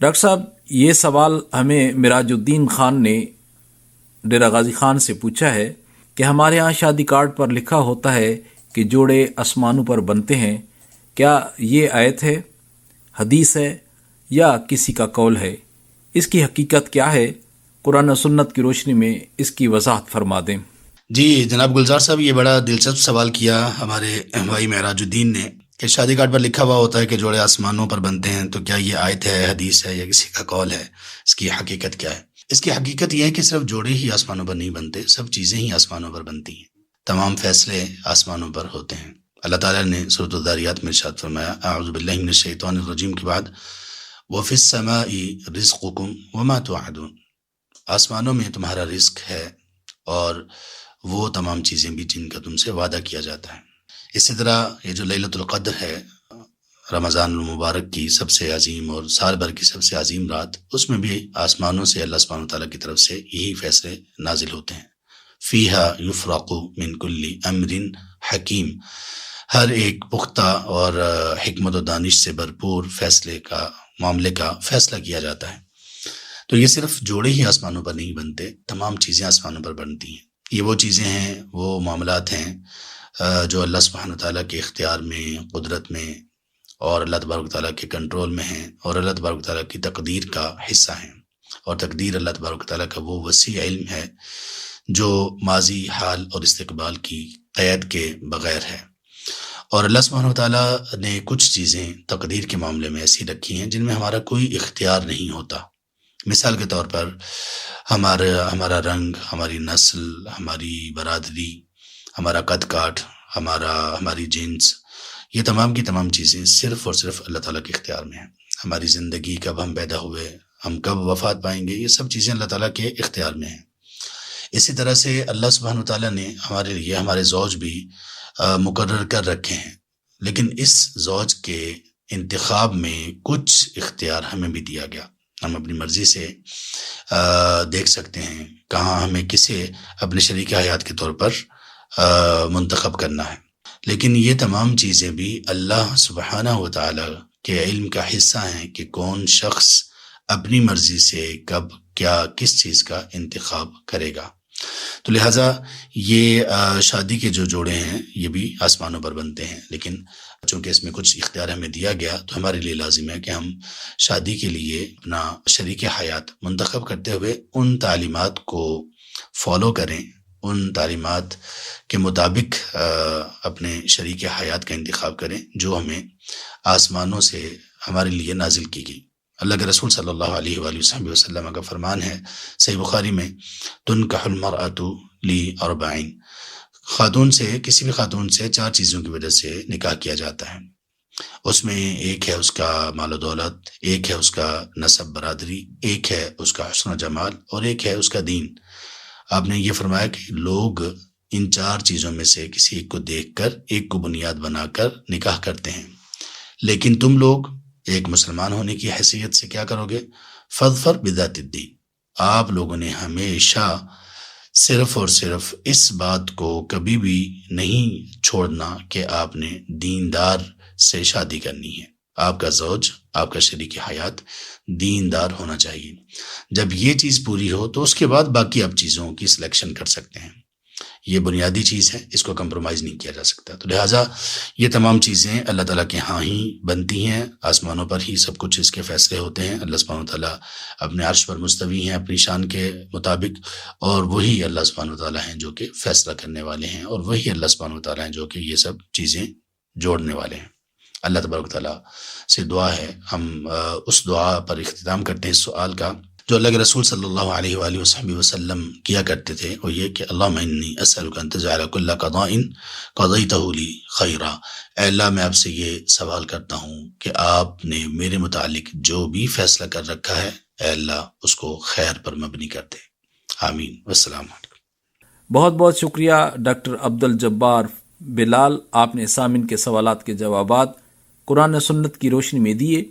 Doctor صاحب، یہ سوال ہمیں مراج الدین خان نے ڈیرہ غازی خان سے پوچھا ہے کہ ہمارے ہاں شادی کارڈ پر لکھا ہوتا ہے کہ جوڑے آسمانوں پر بنتے ہیں، کیا یہ آیت ہے، حدیث ہے یا کسی کا قول ہے؟ اس کی حقیقت کیا ہے؟ قرآن و سنت کی روشنی میں اس کی وضاحت فرما دیں۔ جی جناب گلزار صاحب، یہ بڑا دلچسپ سوال کیا ہمارے بھائی معراج الدین نے کہ شادی کارڈ پر لکھا ہوا ہوتا ہے کہ جوڑے آسمانوں پر بنتے ہیں، تو کیا یہ آیت ہے، حدیث ہے یا کسی کا قول ہے؟ اس کی حقیقت کیا ہے؟ اس کی حقیقت یہ ہے کہ صرف جوڑے ہی آسمانوں پر نہیں بنتے، سب چیزیں ہی آسمانوں پر بنتی ہیں، تمام فیصلے آسمانوں پر ہوتے ہیں۔ اللہ تعالیٰ نے سورۃ الذاریات میں ارشاد فرمایا، اعوذ باللہ من الشیطان الرجیم کے بعد وَفِي السَّمَاءِ رِزْقُكُمْ وَمَا تُوعَدُونَ، آسمانوں میں تمہارا رزق ہے اور وہ تمام چیزیں بھی جن کا تم سے وعدہ کیا جاتا ہے۔ اسی طرح یہ جو لیلۃ القدر ہے، رمضان المبارک کی سب سے عظیم اور سال بھر کی سب سے عظیم رات، اس میں بھی آسمانوں سے اللہ سبحانہ وتعالیٰ کی طرف سے یہی فیصلے نازل ہوتے ہیں۔ فیہا یفرق من کل امر حکیم، ہر ایک پختہ اور حکمت و دانش سے بھرپور فیصلے کا معاملے کا فیصلہ کیا جاتا ہے۔ تو یہ صرف جوڑے ہی آسمانوں پر نہیں بنتے، تمام چیزیں آسمانوں پر بنتی ہیں۔ یہ وہ چیزیں ہیں، وہ معاملات ہیں جو اللہ سبحانہ وتعالیٰ کے اختیار میں، قدرت میں اور اللہ تبارک تعالیٰ کے کنٹرول میں ہیں، اور اللہ تبارک تعالیٰ کی تقدیر کا حصہ ہیں۔ اور تقدیر اللہ تبارک تعالیٰ کا وہ وسیع علم ہے جو ماضی، حال اور استقبال کی قید کے بغیر ہے۔ اور اللہ سبحانہ وتعالیٰ نے کچھ چیزیں تقدیر کے معاملے میں ایسی رکھی ہیں جن میں ہمارا کوئی اختیار نہیں ہوتا۔ مثال کے طور پر ہمارا رنگ، ہماری نسل، ہماری برادری، ہمارا قد کاٹ، ہماری جنس، یہ تمام کی تمام چیزیں صرف اور صرف اللہ تعالیٰ کے اختیار میں ہیں۔ ہماری زندگی، کب ہم پیدا ہوئے، ہم کب وفات پائیں گے، یہ سب چیزیں اللہ تعالیٰ کے اختیار میں ہیں۔ اسی طرح سے اللہ سبحانہ وتعالیٰ نے ہمارے لیے ہمارے زوج بھی مقرر کر رکھے ہیں، لیکن اس زوج کے انتخاب میں کچھ اختیار ہمیں بھی دیا گیا۔ ہم اپنی مرضی سے دیکھ سکتے ہیں کہاں ہمیں کسے اپنے شریک حیات کے طور پر منتخب کرنا ہے، لیکن یہ تمام چیزیں بھی اللہ سبحانہ وتعالی کے علم کا حصہ ہیں کہ کون شخص اپنی مرضی سے کب کیا کس چیز کا انتخاب کرے گا۔ تو لہٰذا یہ شادی کے جو جوڑے ہیں یہ بھی آسمانوں پر بنتے ہیں، لیکن چونکہ اس میں کچھ اختیار ہمیں دیا گیا تو ہمارے لیے لازم ہے کہ ہم شادی کے لیے اپنا شریک حیات منتخب کرتے ہوئے ان تعلیمات کو فالو کریں، ان تعلیمات کے مطابق اپنے شریک حیات کا انتخاب کریں جو ہمیں آسمانوں سے ہمارے لیے نازل کی گئی۔ اللہ کے رسول صلی اللہ علیہ وآلہ وسلم کا فرمان ہے صحیح بخاری میں، تنکح المرأة لأربعین، خاتون سے، کسی بھی خاتون سے 4 چیزوں کی وجہ سے نکاح کیا جاتا ہے۔ اس میں ایک ہے اس کا مال و دولت، ایک ہے اس کا نسب برادری، ایک ہے اس کا حسن و جمال، اور ایک ہے اس کا دین۔ آپ نے یہ فرمایا کہ لوگ ان 4 چیزوں میں سے کسی ایک کو دیکھ کر، ایک کو بنیاد بنا کر نکاح کرتے ہیں، لیکن تم لوگ ایک مسلمان ہونے کی حیثیت سے کیا کرو گے؟ فاظفر بذات الدین، آپ لوگوں نے ہمیشہ صرف اور صرف اس بات کو کبھی بھی نہیں چھوڑنا کہ آپ نے دیندار سے شادی کرنی ہے، آپ کا زوج، آپ کا شریک حیات دیندار ہونا چاہیے۔ جب یہ چیز پوری ہو تو اس کے بعد باقی آپ چیزوں کی سلیکشن کر سکتے ہیں، یہ بنیادی چیز ہے، اس کو کمپرومائز نہیں کیا جا سکتا۔ تو لہٰذا یہ تمام چیزیں اللہ تعالیٰ کے ہاں ہی بنتی ہیں، آسمانوں پر ہی سب کچھ اس کے فیصلے ہوتے ہیں۔ اللہ سبحانہ وتعالیٰ اپنے عرش پر مستوی ہیں اپنی شان کے مطابق، اور وہی اللہ سبحانہ وتعالیٰ ہیں جو کہ فیصلہ کرنے والے ہیں، اور وہی اللہ سبحانہ وتعالیٰ ہیں جو کہ یہ سب چیزیں جوڑنے والے ہیں۔ اللہ تبارک تعالیٰ سے دعا ہے، ہم اس دعا پر اختتام کرتے ہیں اس سوال کا جو اللہ کے رسول صلی اللہ علیہ وآلہ وسلم کیا کرتے تھے، وہ یہ کہ اللہم انی اسألک ان تجعل کل قضاء قضیتہ لی خیرا، اے اللہ میں آپ سے یہ سوال کرتا ہوں کہ آپ نے میرے متعلق جو بھی فیصلہ کر رکھا ہے، اے اللہ اس کو خیر پر مبنی کر دے، آمین۔ والسلام علیکم۔ بہت بہت شکریہ ڈاکٹر عبدالجبار بلال، آپ نے سامعین کے سوالات کے جوابات قرآن و سنت کی روشنی میں دیے۔